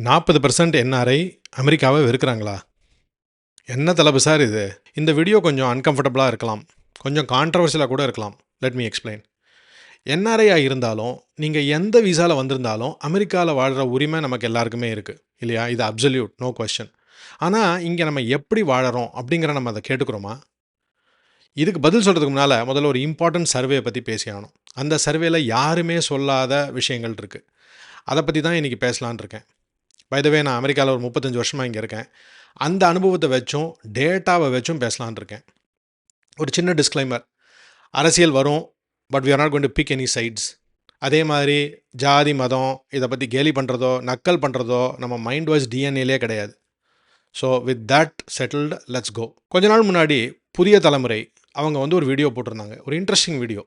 40% NRI அமெரிக்காவை வெறுக்கிறாங்களா? என்ன தலைப்பு சார் இது? இந்த வீடியோ கொஞ்சம் அன்கம்ஃபர்டபுளாக இருக்கலாம். கொஞ்சம் கான்ட்ரவர்ஷியலாக கூட இருக்கலாம். Let me explain. என்ஆர்ஐயாக இருந்தாலும், நீங்கள் எந்த விசாவில் வந்திருந்தாலும் அமெரிக்காவில் வாழ்கிற உரிமை நமக்கு எல்லாருக்குமே இருக்குது இல்லையா? இது அப்சல்யூட், நோ கொஸ்டின். ஆனால் இங்கே நம்ம எப்படி வாழறோம் அப்படிங்கிற நம்ம அதை கேட்டுக்கிறோமா? இதுக்கு பதில் சொல்கிறதுக்கு முன்னால் முதல்ல ஒரு இம்பார்ட்டன்ட் சர்வே பற்றி பேசியாகணும். அந்த சர்வேல யாருமே சொல்லாத விஷயங்கள் இருக்குது. அதை பற்றி தான் இன்றைக்கி பேசலான் இருக்கேன். பை த வே, நான் அமெரிக்காவில் ஒரு 35 வருஷமாக இங்கே இருக்கேன். அந்த அனுபவத்தை வச்சும் டேட்டாவை வச்சும் பேசலான் இருக்கேன். ஒரு சின்ன டிஸ்க்ளைமர், அரசியல் வரும், but we are not going to pick any sides. அதே மாதிரி ஜாதி மதம் இதை பற்றி கேலி பண்ணுறதோ நக்கல் பண்ணுறதோ நம்ம மைண்ட் வாய்ஸ் டிஎன்ஏலே கிடையாது. So with that settled, let's go. கொஞ்ச நாள் முன்னாடி புதிய தலைமுறை அவங்க ஒரு வீடியோ போட்டிருந்தாங்க, ஒரு இன்ட்ரெஸ்டிங் வீடியோ.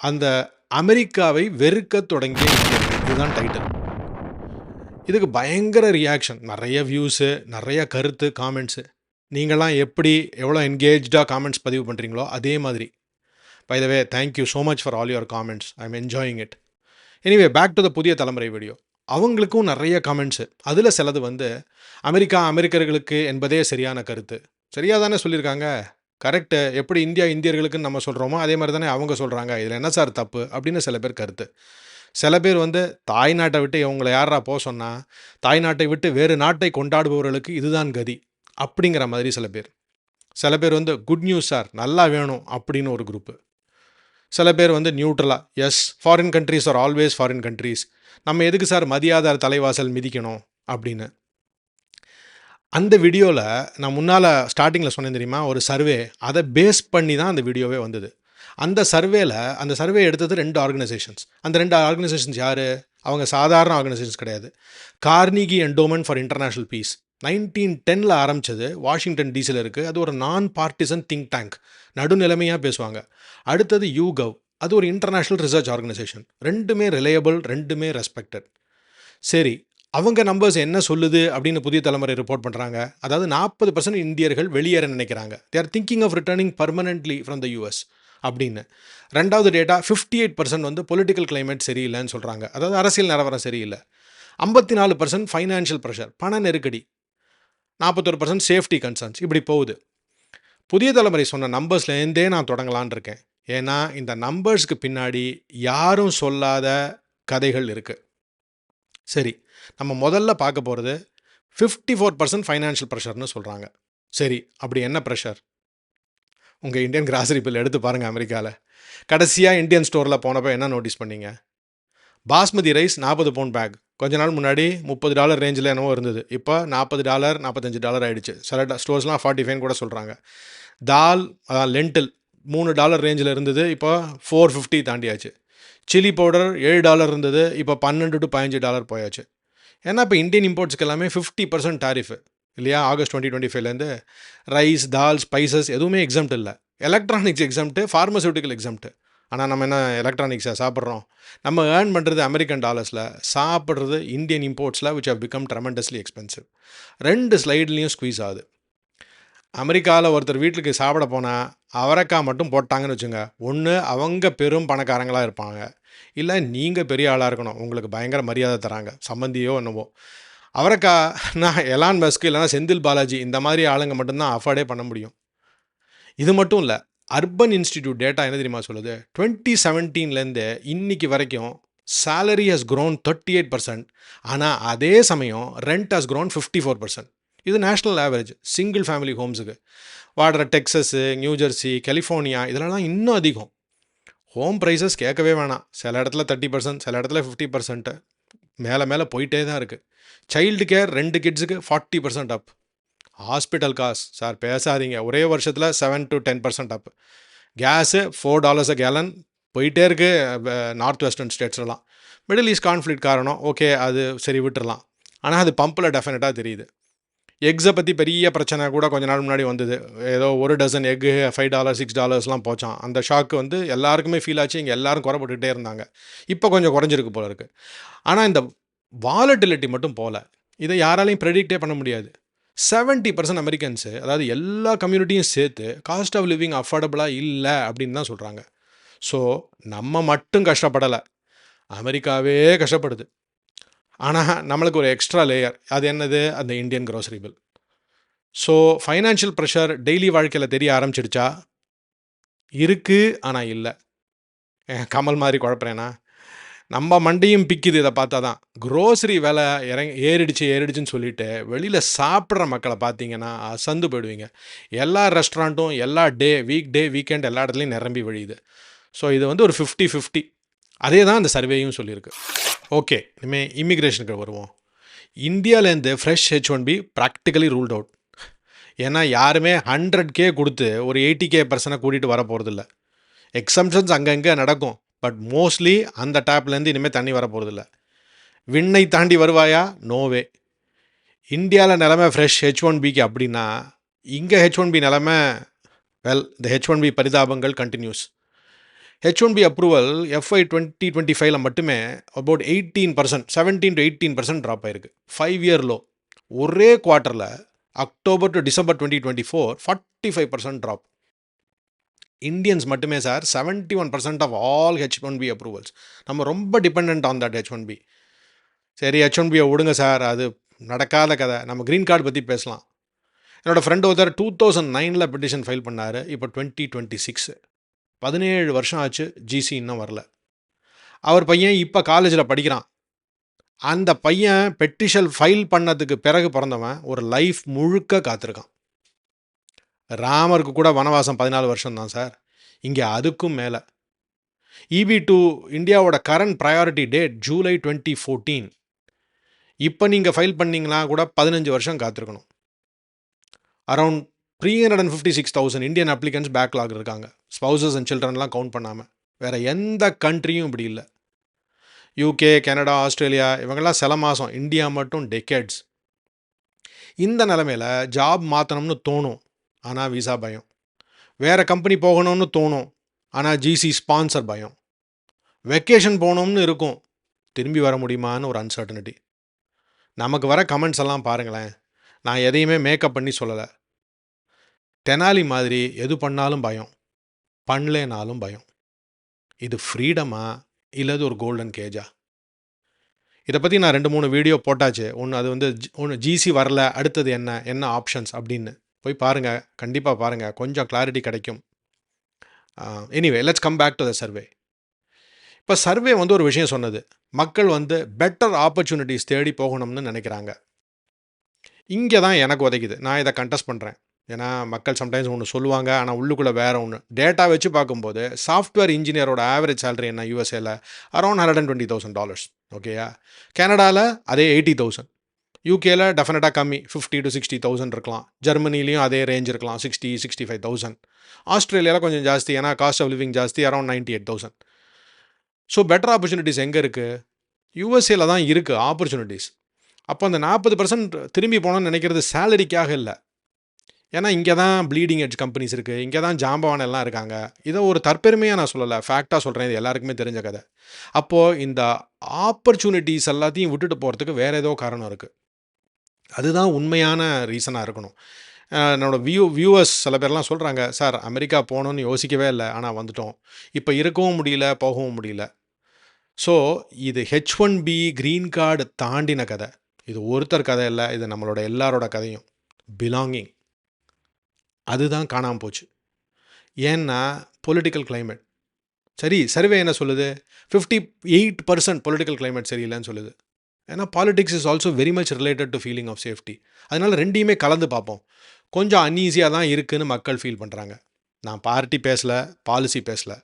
அந்த அமெரிக்காவை வெறுக்க தொடங்கிய இந்தியர்கள், இதுதான் டைட்டில். இதுக்கு பயங்கர ரியாக்ஷன், நிறைய வியூஸு, நிறைய கருத்து, காமெண்ட்ஸு. நீங்களாம் எப்படி எவ்வளோ என்கேஜாக காமெண்ட்ஸ் பதிவு பண்ணுறீங்களோ அதே மாதிரி. By the way, thank you so much for all your comments. I am enjoying it. Anyway, back to the Puthiya Thalaimurai video. அவங்களுக்கும் நிறைய கமெண்ட்ஸு. அதில் சிலது அமெரிக்கா அமெரிக்கர்களுக்கு என்பதே சரியான கருத்து. சரியாக தானே சொல்லியிருக்காங்க, கரெக்டு. எப்படி இந்தியா இந்தியர்களுக்குன்னு நம்ம சொல்கிறோமோ அதே மாதிரி தானே அவங்க சொல்கிறாங்க, இதில் என்ன சார் தப்பு அப்படின்னு சில பேர் கருத்து. சில பேர் தாய்நாட்டை விட்டு இவங்களை யாரா போக சொன்னால், தாய்நாட்டை விட்டு வேறு நாட்டை கொண்டாடுபவர்களுக்கு இதுதான் கதி அப்படிங்கிற மாதிரி சில பேர். சில பேர் குட் நியூஸ் சார், நல்லா வேணும் அப்படின்னு ஒரு குரூப்பு. சில பேர் நியூட்ரலாக, yes foreign countries are always foreign countries, நம்ம எதுக்கு சார் மதியாத தலைவாசல் மிதிக்கணும் அப்படின்னு. அந்த வீடியோவில் நான் முன்னால் ஸ்டார்டிங்கில் சொன்னேன் தெரியுமா, ஒரு சர்வே, அதை பேஸ் பண்ணி தான் அந்த வீடியோவே வந்தது. அந்த சர்வே எடுத்தது 2 ஆர்கனைசேஷன்ஸ். அந்த 2 ஆர்கனைசேஷன்ஸ் யார்? அவங்க சாதாரண ஆர்கனைசேஷன்ஸ் கிடையாது. Carnegie endowment for international peace 1910 ஆரம்பித்தது, வாஷிங்டன் டிசியில் இருக்குது. அது ஒரு நான் பார்ட்டிசன் திங்க் டேங்க், நடுநிலைமையாக பேசுவாங்க. அடுத்தது யூகவ், அது ஒரு இன்டர்நேஷ்னல் ரிசர்ச் ஆர்கனைசேஷன். ரெண்டுமே ரிலையபிள், ரெண்டுமே ரெஸ்பெக்டட். சரி, அவங்க நம்பர்ஸ் என்ன சொல்லுது அப்படின்னு புதிய தலைமுறை ரிப்போர்ட் பண்ணுறாங்க. அதாவது 40% இந்தியர்கள் வெளியேற நினைக்கிறாங்க. They are thinking of returning permanently from the US அப்படின்னு. ரெண்டாவது டேட்டா 58% பொலிட்டிக்கல் கிளைமேட் சரியில்லைன்னு சொல்கிறாங்க. அதாவது அரசியல் நிலவரம் சரியில்லை. 54% ஃபைனான்ஷியல் ப்ரெஷர், பண நெருக்கடி. 41% சேஃப்டி கன்சர்ன்ஸ். இப்படி போகுது. புதிய தலைமுறை சொன்ன நம்பர்ஸ்லேருந்தே நான் தொடங்கலான் இருக்கேன். ஏன்னா இந்த நம்பர்ஸ்க்கு பின்னாடி யாரும் சொல்லாத கதைகள் இருக்குது. சரி, நம்ம முதல்ல பார்க்க போகிறது 54% ஃபைனான்ஷியல் ப்ரெஷர்னு சொல்கிறாங்க. சரி, அப்படி என்ன ப்ரெஷர்? உங்கள் இந்தியன் கிராசரி பில் எடுத்து பாருங்கள். அமெரிக்காவில் கடைசியாக இந்தியன் ஸ்டோரில் போனப்போ என்ன நோட்டீஸ் பண்ணீங்க? பாஸ்மதி ரைஸ் 40 பவுண்ட் பேக் கொஞ்ச நாள் முன்னாடி $30 ரேஞ்சில் என்னவோ இருந்தது. இப்போ $40 $45 ஆகிடுச்சு. சில ஸ்டோர்ஸ்லாம் 45 கூட சொல்கிறாங்க. தால், லென்டில் $3 ரேஞ்சில் இருந்தது, இப்போ $4.50 தாண்டியாச்சு. சில்லி பவுடர் $7 இருந்தது, இப்போ $12 to $15 போயாச்சு. ஏன்னா இப்போ இந்தியன் இம்போர்ட்ஸ்க்கு எல்லாமே 50% டாரிஃபு இல்லையா? ஆகஸ்ட் 2025லேருந்து ரைஸ், தால், ஸ்பைசஸ் எதுவுமே எக்ஸம்ட் இல்லை. Electronics exempt, pharmaceutical exempt. ஆனால் நம்ம என்ன எலக்ட்ரானிக்ஸை சாப்பிட்றோம்? நம்ம ஏர்ன் பண்ணுறது அமெரிக்கன் டாலர்ஸில், சாப்பிட்றது இந்தியன் இம்போர்ட்ஸில், which have become tremendously expensive. 2 ஸ்லைட்லேயும் ஸ்குவீஸ் ஆகுது. அமெரிக்காவில் ஒருத்தர் வீட்டுக்கு சாப்பிட போனால் அவரைக்காய் மட்டும் போட்டாங்கன்னு வச்சுங்க, ஒன்று அவங்க பெரும் பணக்காரங்களாக இருப்பாங்க, இல்லை நீங்கள் பெரிய ஆளாக இருக்கணும், உங்களுக்கு பயங்கர மரியாதை தராங்க, சம்மந்தியோ என்னவோ. அவரைக்காய்னா எலான் மஸ்க் இல்லைனா செந்தில் பாலாஜி இந்த மாதிரி ஆளுங்க மட்டும்தான் அஃபோர்டே பண்ண முடியும். இது மட்டும் இல்லை, அர்பன் இன்ஸ்டிடியூட் டேட்டா என்ன தெரியுமா சொல்லுது? 2017லேருந்து இன்னைக்கு வரைக்கும் salary has grown 38%. ஆனால் அதே சமயம் ரெண்ட் has grown 54%. இது நேஷ்னல் ஆவரேஜ். சிங்கிள் ஃபேமிலி ஹோம்ஸுக்கு வாடுற டெக்ஸஸு, நியூ ஜெர்சி, கலிஃபோர்னியா இதெல்லாம் இன்னும் அதிகம். ஹோம் ப்ரைஸஸ் கேட்கவே வேணாம். சில இடத்துல 30%, சில இடத்துல 50%, மேலே மேலே போயிட்டே தான் இருக்குது. சைல்டு கேர் 2 கிட்ஸுக்கு 40% அப். ஹாஸ்பிட்டல் காசு சார் பேசாதீங்க, ஒரே வருஷத்தில் 7 to 10% அப். கேஸு $4 கேலன் போயிட்டே இருக்குது நார்த் வெஸ்டர்ன் ஸ்டேட்ஸ்லாம். மிடில் ஈஸ்ட் கான்ஃப்ளிக்ட் காரணம், ஓகே அது சரி விட்டுடலாம். ஆனால் அது பம்பில் டெஃபினட்டாக தெரியுது. எக்ஸை பற்றி பெரிய பிரச்சனை கூட கொஞ்ச நாள் முன்னாடி வந்தது. ஏதோ ஒரு டசன் எக்கு $5 $6 போச்சான். அந்த ஷாக்கு எல்லாருக்குமே ஃபீல் ஆச்சு. இங்கே எல்லோரும் குறைப்பட்டுகிட்டே இருந்தாங்க. இப்போ கொஞ்சம் குறைஞ்சிருக்கு போல இருக்குது. ஆனால் இந்த வாலட்டிலிட்டி மட்டும் போகல. இதை யாராலையும் ப்ரெடிக்டே பண்ண முடியாது. 70% அமெரிக்கன்ஸு, அதாவது எல்லா கம்யூனிட்டியும் சேர்த்து காஸ்ட் ஆஃப் லிவிங் அஃபோர்டபுளாக இல்லை அப்படின்னு தான் சொல்கிறாங்க. ஸோ நம்ம மட்டும் கஷ்டப்படலை, அமெரிக்காவே கஷ்டப்படுது. ஆனால் நம்மளுக்கு ஒரு எக்ஸ்ட்ரா லேயர், அது என்னது? அந்த Indian grocery bill. So financial pressure daily வாழ்க்கையில் தெரிய ஆரம்பிச்சிடுச்சா? இருக்குது, ஆனால் இல்லை. கமல் மாதிரி குழப்பறேனா? நம்ம மண்டையும் பிக்குது இதை பார்த்தா தான். க்ரோசரி விலை ஏறிடுச்சுன்னு சொல்லிட்டு வெளியில் சாப்பிட்ற மக்களை பார்த்தீங்கன்னா அசந்து போயிடுவீங்க. எல்லா ரெஸ்டாரண்ட்டும் எல்லா வீக்கெண்ட் எல்லா இடத்துலையும் நிரம்பி வழியுது. ஸோ இது வந்து ஒரு 50-50. அதே தான் அந்த சர்வேயும் சொல்லியிருக்கு. ஓகே, இனிமேல் இமிக்ரேஷனுக்கு வருவோம். இந்தியாவிலேருந்து fresh H1B practically ruled out. ஏன்னா யாருமே 100K கொடுத்து ஒரு 80K பர்சனை கூட்டிகிட்டு வர போகிறதில்ல. எக்ஸம்ஷன்ஸ் அங்கங்கே நடக்கும், பட் மோஸ்ட்லி அந்த டேப்லேருந்து இனிமேல் தண்ணி வர போகிறதில்ல. விண்ணை தாண்டி வருவாயா? நோவே. இந்தியாவில் நிலமை ஃப்ரெஷ் H1Bக்கு அப்படின்னா இங்கே H1B நிலமை இந்த H1B பரிதாபங்கள் கண்டினியூஸ். H1B அப்ரூவல் FY 2025 மட்டுமே அபவுட் 18%, 17 to 18% ட்ராப் ஆயிருக்கு. 5-year low. ஒரே குவார்ட்டரில் October to December 2024 45% drop. Indians மட்டுமே sir 71% of all H1B approvals. நம்ம ரொம்ப டிபெண்ட் ஆன் தட் H1B. சரி, H1Bயை விடுங்க சார், அது நடக்காத கதை. நம்ம க்ரீன் கார்டு பற்றி பேசலாம். என்னோடய ஃப்ரெண்ட் ஒருத்தர் 2009 பெட்டிஷன் ஃபைல் பண்ணார். இப்போ 2026, 17 வருஷம் ஆச்சு, ஜிசி இன்னும் வரல. அவர் பையன் இப்போ காலேஜில் படிக்கிறான். அந்த பையன் பெட்டிஷன் ஃபைல் பண்ணதுக்கு பிறகு பிறந்தவன் ஒரு லைஃப் முழுக்க காத்திருக்கான். ராமருக்கு கூட வனவாசம் 14 வருஷம் தான் சார், இங்கே அதுக்கும் மேலே. EB2 இந்தியாவோட கரண்ட் ப்ரையாரிட்டி டேட் ஜூலை 2014. இப்போ நீங்கள் ஃபைல் பண்ணிங்கன்னா கூட 15 வருஷம் காத்திருக்கணும். அரவுண்ட் 356,000 இந்தியன் அப்ளிகன்ஸ் பேக்லாக் இருக்காங்க, ஸ்பௌசஸ் அண்ட் சில்ட்ரன்லாம் கவுண்ட் பண்ணாமல். வேறு எந்த கண்ட்ரியும் இப்படி இல்லை. UK, கனடா, ஆஸ்திரேலியா இவங்கெல்லாம் சில மாதம், இந்தியா மட்டும் டெக்கேட்ஸ். இந்த நிலமையில் ஜாப் மாற்றணும்னு தோணும், ஆனால் விசா பயம். வேறு கம்பெனி போகணும்னு தோணும், ஆனால் GC ஸ்பான்சர் பயம். வெக்கேஷன் போகணும்னு இருக்கும், திரும்பி வர முடியுமான்னு ஒரு அன்சர்டனிட்டி. நமக்கு வர கமெண்ட்ஸ் எல்லாம் பாருங்களேன். நான் எதையுமே மேக்கப் பண்ணி சொல்லலை. தெனாலி மாதிரி எது பண்ணாலும் பயம், பண்ணலேனாலும் பயம். இது ஃப்ரீடமா இல்லை ஒரு கோல்டன் கேஜா? இதை பற்றி நான் 2-3 வீடியோ போட்டாச்சு. ஒன்று அது வந்து ஒன்று GC வரல, அடுத்தது என்ன ஆப்ஷன்ஸ் அப்படின்னு போய் பாருங்கள், கண்டிப்பாக பாருங்கள், கொஞ்சம் கிளாரிட்டி கிடைக்கும். Anyway, let's come back to the survey. இப்போ சர்வே வந்து ஒரு விஷயம் சொன்னது, மக்கள் வந்து பெட்டர் ஆப்பர்ச்சுனிட்டிஸ் தேடி போகணும்னு நினைக்கிறாங்க. இங்கே தான் எனக்கு உதைக்குது. நான் இதை கண்டெஸ்ட் பண்ணுறேன். ஏன்னா மக்கள் சம்டைம்ஸ் ஒன்று சொல்லுவாங்க, ஆனால் உள்ளுக்குள்ளே வேறு ஒன்று. டேட்டா வச்சு பார்க்கும்போது சாஃப்ட்வேர் இன்ஜினியரோட ஆவரேஜ் சேலரி என்ன யூஎஸ்ஏல? அரௌண்ட் $120,000. ஓகேயா? கனடாவில் அதே 80,000. யூகேல டெஃபினட்டாக கம்மி, 50 to 60,000 இருக்கலாம். ஜெர்மனிலையும் அதே ரேஞ்ச் இருக்கலாம், 60-65,000. ஆஸ்திரேலியாவில் கொஞ்சம் ஜாஸ்தி, ஏன்னா காஸ்ட் ஆஃப் லிவிங் ஜாஸ்தி, அரௌண்ட் 98,000. ஸோ பெட்டர் ஆப்பர்ச்சுனிட்டிஸ் எங்கே இருக்குது? யூஎஸ்ஏல தான் இருக்குது ஆப்பர்ச்சுனிட்டிஸ். அப்போ அந்த 40% திரும்பி போகணும்னு நினைக்கிறது சேலரிக்காக இல்லை. ஏன்னா இங்கே தான் ப்ளீடிங் எட்ஜ் கம்பெனிஸ் இருக்குது, இங்கே தான் ஜாம்பவான் எல்லாம் இருக்காங்க. இதை ஒரு தற்பெருமையாக நான் சொல்லலை, ஃபேக்டாக சொல்கிறேன், இது எல்லாருக்குமே தெரிஞ்ச கதை. அப்போது இந்த ஆப்பர்ச்சுனிட்டிஸ் எல்லாத்தையும் விட்டுட்டு போகிறதுக்கு வேறு ஏதோ காரணம் இருக்குது. அதுதான் உண்மையான ரீசனாக இருக்கணும். என்னோடய வியூவர்ஸ் சில பேர்லாம் சொல்கிறாங்க, சார் அமெரிக்கா போகணுன்னு யோசிக்கவே இல்லை, ஆனால் வந்துட்டோம், இப்போ இருக்கவும் முடியல, போகவும் முடியல. ஸோ இது H1B க்ரீன் கார்டு தாண்டின கதை. இது ஒருத்தர் கதை இல்லை, இது நம்மளோட எல்லாரோட கதையும். பிலாங்கிங் அதுதான் காணாமல் போச்சு. ஏன்னா பொலிட்டிக்கல் கிளைமேட். சரி, சர்வே என்ன சொல்லுது? 58% பொலிட்டிக்கல் கிளைமேட் சரியில்லைன்னு சொல்லுது. ஏன்னா politics is also very much related to feeling of safety. அதனால் ரெண்டையுமே கலந்து பார்ப்போம். கொஞ்சம் அன்ஈஸியாக தான் இருக்குதுன்னு மக்கள் ஃபீல் பண்ணுறாங்க. நான் பார்ட்டி பேசலை, பாலிசி பேசலை.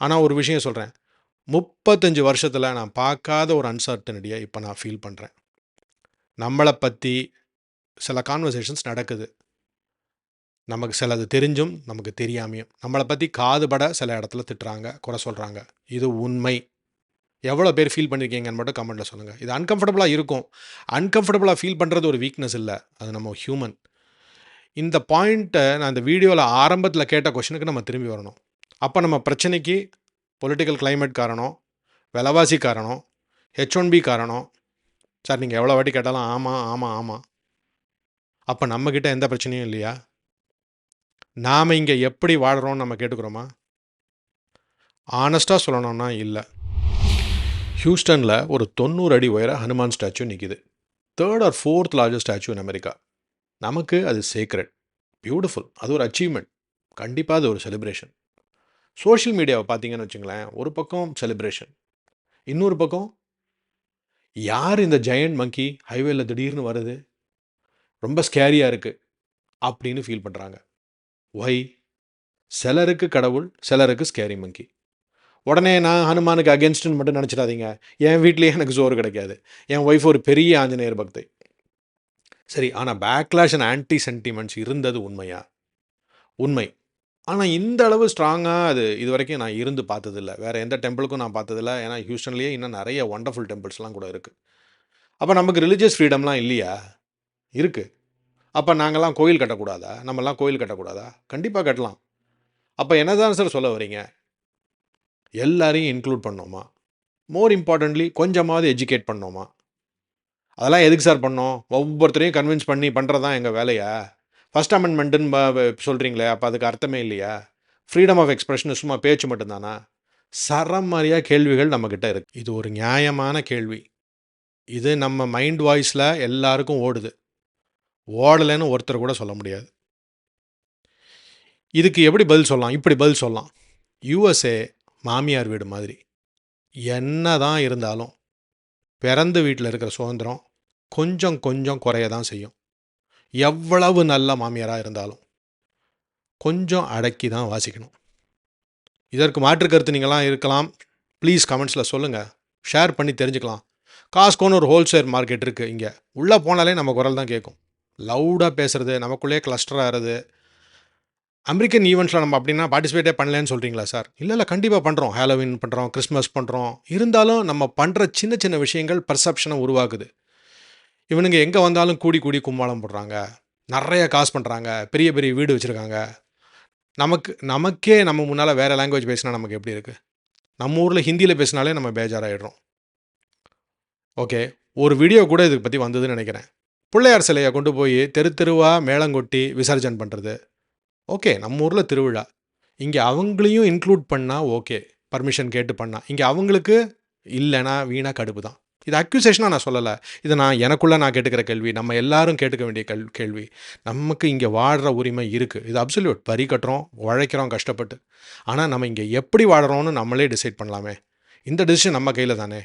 ஆனால் ஒரு விஷயம் சொல்கிறேன், 35 வருஷத்தில் நான் பார்க்காத ஒரு அன்சர்டனிட்டியை இப்போ நான் ஃபீல் பண்ணுறேன். நம்மளை பற்றி சில கான்வர்சேஷன்ஸ் நடக்குது, நமக்கு சிலது தெரிஞ்சும் நமக்கு தெரியாமையும். நம்மளை பற்றி காதுபட சில இடத்துல திட்டுறாங்க, குறை சொல்கிறாங்க. இது உண்மை. எவ்வளோ பேர் ஃபீல் பண்ணியிருக்கீங்கன்னு மட்டும் கமெண்ட்டில் சொல்லுங்கள். இது அன்கம்ஃபர்டபுளாக இருக்கும். அன்கம்ஃபர்டபுளாக ஃபீல் பண்ணுறது ஒரு வீக்னஸ் இல்லை, அது நம்ம ஹியூமன். இந்த பாயிண்ட்டை நான் இந்த வீடியோவில் ஆரம்பத்தில் கேட்ட கொஷனுக்கு நம்ம திரும்பி வரணும். அப்போ நம்ம பிரச்சனைக்கு பொலிட்டிக்கல் கிளைமேட் காரணம், விலைவாசி காரணம், H1B காரணம். சார் நீங்கள் எவ்வளோ வாட்டி கேட்டாலும் ஆமாம் ஆமாம் ஆமாம். அப்போ நம்மக்கிட்ட எந்த பிரச்சனையும் இல்லையா? நாம் இங்கே எப்படி வாழறோம்னு நம்ம கேட்டுக்கிறோமா? ஆனஸ்ட்டாக சொல்லணும்னா இல்லை. ஹியூஸ்டனில் ஒரு 90 அடி உயர ஹனுமான் ஸ்டாச்சு நிற்கிது. Third or fourth largest statue in America. நமக்கு அது சேக்ரெட், பியூட்டிஃபுல், அது ஒரு அச்சீவ்மெண்ட், கண்டிப்பாக அது ஒரு செலிப்ரேஷன். சோஷியல் மீடியாவை பார்த்தீங்கன்னு வச்சுங்களேன், ஒரு பக்கம் செலிப்ரேஷன், இன்னொரு பக்கம் யார் இந்த ஜெயண்ட் மங்கி ஹைவேல திடீர்னு வருது, ரொம்ப ஸ்கேரியாக இருக்குது அப்படின்னு ஃபீல் பண்ணுறாங்க. ஒய்? சிலருக்கு கடவுள், சிலருக்கு ஸ்கேரி மங்கி. உடனே நான் ஹனுமானுக்கு அகேன்ஸ்ட்னு மட்டும் நினச்சிடாதீங்க. என் வீட்லேயே எனக்கு சோறு கிடைக்காது. என் ஒய்ஃப் ஒரு பெரிய ஆஞ்சநேயர் பக்தை. சரி, ஆனால் பேக்லாஷ் அண்ட் ஆன்டி சென்டிமெண்ட்ஸ் இருந்தது உண்மையா? உண்மை. ஆனால் இந்த அளவு ஸ்ட்ராங்காக அது இது வரைக்கும் நான் இருந்து பார்த்ததில்ல. வேறு எந்த டெம்பிளுக்கும் நான் பார்த்ததில்ல. ஏன்னா ஹியூஸ்டன்லேயே இன்னும் நிறைய ஒண்டர்ஃபுல் டெம்பிள்ஸ்லாம் கூட இருக்குது. அப்போ நமக்கு ரிலீஜியஸ் ஃப்ரீடம்லாம் இல்லையா? இருக்குது. அப்போ நாங்கள்லாம் கோயில் கட்டக்கூடாதா? நம்மலாம் கோயில் கட்டக்கூடாதா? கண்டிப்பாக கட்டலாம். அப்போ என்ன தான் சார் சொல்ல வரீங்க? எல்லாரையும் இன்க்ளூட் பண்ணோமா? மோர் இம்பார்ட்டன்ட்லி கொஞ்சமாவது எஜுகேட் பண்ணோமா? அதெல்லாம் எதுக்கு சார் பண்ணோம்? ஒவ்வொருத்தரையும் கன்வின்ஸ் பண்ணி பண்ணுறது தான் எங்கள் வேலையா? ஃபர்ஸ்ட் அமெண்ட்மெண்ட்டுன்னு சொல்கிறீங்களே, அப்போ அதுக்கு அர்த்தமே இல்லையா? ஃப்ரீடம் ஆஃப் எக்ஸ்பிரஷன் சும்மா பேச்சு மட்டும்தானா? சரமாரியாக கேள்விகள் நம்மக்கிட்ட இருக்குது. இது ஒரு நியாயமான கேள்வி. இது நம்ம மைண்ட் வாய்ஸில் எல்லாருக்கும் ஓடுது. ஓடலைன்னு ஒருத்தர் கூட சொல்ல முடியாது. இதுக்கு எப்படி பதில் சொல்லலாம்? இப்படி பதில் சொல்லலாம். யூஎஸ்ஏ மாமியார் வீடு மாதிரி. என்ன தான் இருந்தாலும் பிறந்த வீட்டில் இருக்கிற சுதந்திரம் கொஞ்சம் கொஞ்சம் குறைய தான் செய்யும். எவ்வளவு நல்ல மாமியாராக இருந்தாலும் கொஞ்சம் அடக்கி தான் வாசிக்கணும். இதற்கு மாற்று கருத்து நீங்களாம் இருக்கலாம். ப்ளீஸ் கமெண்ட்ஸில் சொல்லுங்கள், ஷேர் பண்ணி தெரிஞ்சுக்கலாம். காஸ்கோன்னு ஒரு ஹோல்சேல் மார்க்கெட் இருக்குது. இங்கே உள்ளே போனாலே நம்ம குரல் தான் கேட்கும். லவுடாக பேசுகிறது, நமக்குள்ளே கிளஸ்டர் ஆகிறது. அமெரிக்கன் ஈவெண்ட்ஸில் நம்ம அப்படின்னா பார்ட்டிசிபேட்டே பண்ணலன்னு சொல்கிறீங்களா சார்? இல்லை, கண்டிப்பாக பண்ணுறோம். ஹாலோவின் பண்ணுறோம், கிறிஸ்மஸ் பண்ணுறோம். இருந்தாலும் நம்ம பண்ணுற சின்ன சின்ன விஷயங்கள் பர்செப்ஷனை உருவாக்குது. இவனுங்க எங்கே வந்தாலும் கூடி கூடி கும்மாளம் போடுறாங்க, நிறைய காசு பண்ணுறாங்க, பெரிய பெரிய வீடு வச்சுருக்காங்க. நமக்கே நம்ம முன்னால் வேறு லாங்குவேஜ் பேசினா நமக்கு எப்படி இருக்குது? நம்ம ஊரில் ஹிந்தியில் பேசினாலே நம்ம பேஜாராகிடுறோம். ஓகே, ஒரு வீடியோ கூட இதுக்கு பற்றி வந்ததுன்னு நினைக்கிறேன். பிள்ளையார் சிலையை கொண்டு போய் தெரு தெருவாக மேளங்கொட்டி விசர்ஜன் பண்ணுறது. ஓகே, நம்ம ஊரில் திருவிழா. இங்கே அவங்களையும் இன்க்ளூட் பண்ணால் ஓகே, பர்மிஷன் கேட்டு பண்ணால். இங்கே அவங்களுக்கு இல்லைனா வீணாக கடுப்பு தான். இது அக்யூசேஷனாக நான் சொல்லலை. இதை எனக்குள்ளே நான் கேட்டுக்கிற கேள்வி, நம்ம எல்லாரும் கேட்டுக்க வேண்டிய கேள்வி. நமக்கு இங்கே வாடுற உரிமை இருக்குது, இது அப்சல்யூட். வரி கட்டுறோம், உழைக்கிறோம் கஷ்டப்பட்டு. ஆனால் நம்ம இங்கே எப்படி வாடுறோன்னு நம்மளே டிசைட் பண்ணலாமே. இந்த டிசிஷன் நம்ம கையில் தானே.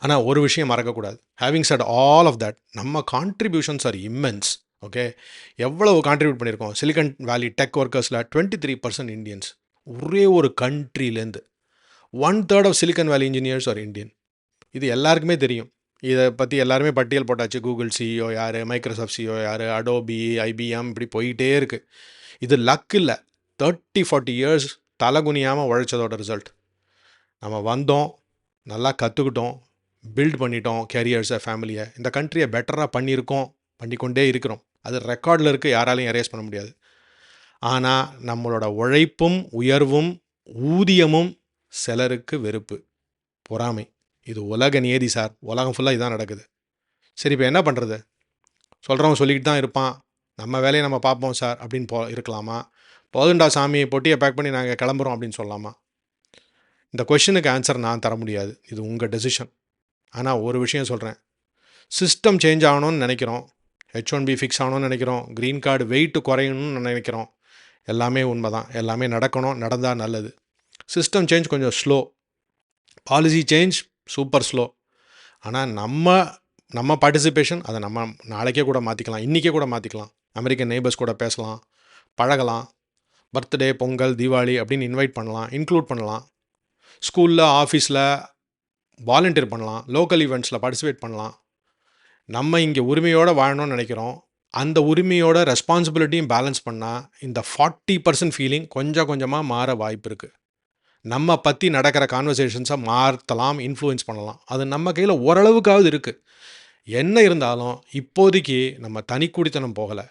ஆனால் ஒரு விஷயம் மறக்கக்கூடாது. Having said all of that, நம்ம கான்ட்ரிபியூஷன்ஸ் ஆர் இம்மென்ஸ். ஓகே, எவ்வளவு கான்ட்ரிபியூட் பண்ணியிருக்கோம். சிலிக்கன் வேலி டெக் ஒர்க்கர்ஸில் 23% இந்தியன்ஸ். ஒரே ஒரு கண்ட்ரிலேருந்து 1/3 of silicon valley engineers are Indian. இது எல்லாருக்குமே தெரியும். இதை பற்றி எல்லாருமே பட்டியல் போட்டாச்சு. கூகுள் சிஇஓ யார், மைக்ரோசாஃப்ட் சிஇஓ யார், அடோபி, ஐபிஎம், இப்படி போயிட்டே இருக்குது. இது லக் இல்லை, 30-40 இயர்ஸ் தலைகுனியாமல் உழைச்சதோட ரிசல்ட். நம்ம வந்தோம், நல்லா கற்றுக்கிட்டோம், பில்ட் பண்ணிட்டோம் கேரியர்ஸை, ஃபேமிலியை. இந்த கண்ட்ரியை பெட்டராக பண்ணியிருக்கோம், பண்ணிக்கொண்டே இருக்கிறோம். அது ரெக்கார்டில் இருக்குது, யாராலையும் எரேஸ் பண்ண முடியாது. ஆனால் நம்மளோட உழைப்பும் உயர்வும் ஊதியமும் சிலருக்கு வெறுப்பு, பொறாமை. இது உலக நியதி சார். உலகம் ஃபுல்லாக இதான் நடக்குது. சரி, இப்போ என்ன பண்ணுறது? சொல்கிறவன் சொல்லிக்கிட்டு தான் இருப்பான், நம்ம வேலையை நம்ம பார்ப்போம் சார் அப்படின்னு இருக்கலாமா? போதுண்டா சாமி, பொட்டியை பேக் பண்ணி நாங்கள் கிளம்புறோம் அப்படின்னு சொல்லலாமா? இந்த கொஷனுக்கு ஆன்சர் நான் தர முடியாது, இது உங்கள் டெசிஷன். ஆனால் ஒரு விஷயம் சொல்கிறேன், சிஸ்டம் சேஞ்ச் ஆகணும்னு நினைக்கிறோம், H1B ஃபிக்ஸ் ஆகணும்னு நினைக்கிறோம், க்ரீன் கார்டு வெயிட்டு குறையணும்னு நினைக்கிறோம். எல்லாமே உண்மை தான், எல்லாமே நடக்கணும், நடந்தால் நல்லது. சிஸ்டம் சேஞ்ச் கொஞ்சம் slow, policy change super slow. ஆனால் நம்ம பார்ட்டிசிபேஷன் அதை நம்ம நாளைக்கே கூட மாற்றிக்கலாம், இன்றைக்கே கூட மாற்றிக்கலாம். அமெரிக்கன் நெய்பர்ஸ் கூட பேசலாம், பழகலாம், பர்த்டே, பொங்கல், தீபாவளி அப்படின்னு இன்வைட் பண்ணலாம், இன்க்ளூட் பண்ணலாம். ஸ்கூலில், ஆஃபீஸில் வாலண்டியர் பண்ணலாம், லோக்கல் ஈவெண்ட்ஸில் பார்ட்டிசிபேட் பண்ணலாம். நம்ம இங்கே உரிமையோடு வாழணும்னு நினைக்கிறோம். அந்த உரிமையோட ரெஸ்பான்சிபிலிட்டியும் பேலன்ஸ் பண்ணால் இந்த 40% ஃபீலிங் கொஞ்சம் கொஞ்சமாக மாற வாய்ப்பு இருக்குது. நம்ம பற்றி நடக்கிற கான்வர்சேஷன்ஸை மாற்றலாம், இன்ஃப்ளூயன்ஸ் பண்ணலாம். அது நம்ம கையில் ஓரளவுக்காவது இருக்குது. என்ன இருந்தாலும் இப்போதைக்கு நம்ம தனி குடித்தனம் போகலை.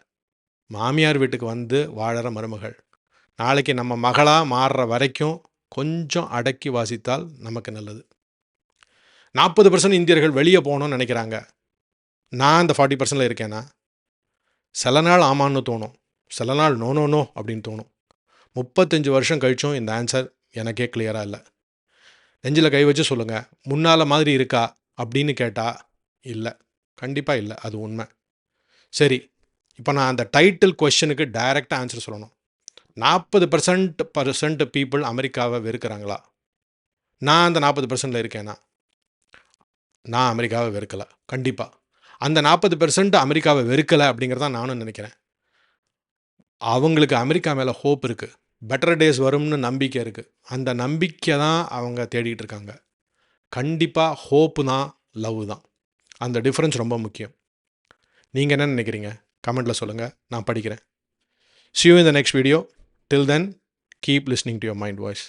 மாமியார் வீட்டுக்கு வந்து வாழற மருமகள். நாளைக்கு நம்ம மகளாக மாறுற வரைக்கும் கொஞ்சம் அடக்கி வாசித்தால் நமக்கு நல்லது. 40% இந்தியர்கள் வெளியே போகணும்னு நினைக்கிறாங்க. நான் இந்த 40%ல் இருக்கேன்னா, சில நாள் ஆமான்னு தோணும், சில நாள் நோ நோ நோ அப்படின்னு தோணும். 35 வருஷம் கழிச்சும் இந்த ஆன்சர் எனக்கே கிளியராக இல்லை. நெஞ்சில் கை வச்சு சொல்லுங்கள், முன்னால் மாதிரி இருக்கா அப்படின்னு கேட்டால் இல்லை, கண்டிப்பாக இல்லை, அது உண்மை. சரி, இப்போ நான் அந்த டைட்டில் கொஸ்டினுக்கு டைரெக்டாக ஆன்சர் சொல்லணும். 40% பீப்புள் அமெரிக்காவை வெறுக்கிறாங்களா? நான் அந்த 40%ல் இருக்கேனா? நான் அமெரிக்காவை வெறுக்கலை, கண்டிப்பாக. அந்த 40% அமெரிக்காவை வெறுக்கலை அப்படிங்கிறதான் நானும் நினைக்கிறேன். அவங்களுக்கு அமெரிக்கா மேலே ஹோப் இருக்குது, பெட்டர் டேஸ் வரும்னு நம்பிக்கை இருக்குது. அந்த நம்பிக்கை தான் அவங்க தேடிட்டு இருக்காங்க. கண்டிப்பாக ஹோப்பு தான், லவ் தான். அந்த டிஃப்ரென்ஸ் ரொம்ப முக்கியம். நீங்கள் என்ன நினைக்கிறீங்க? கமெண்ட்டில் சொல்லுங்கள், நான் படிக்கிறேன். See you in the next video. Till then, keep listening to your mind voice.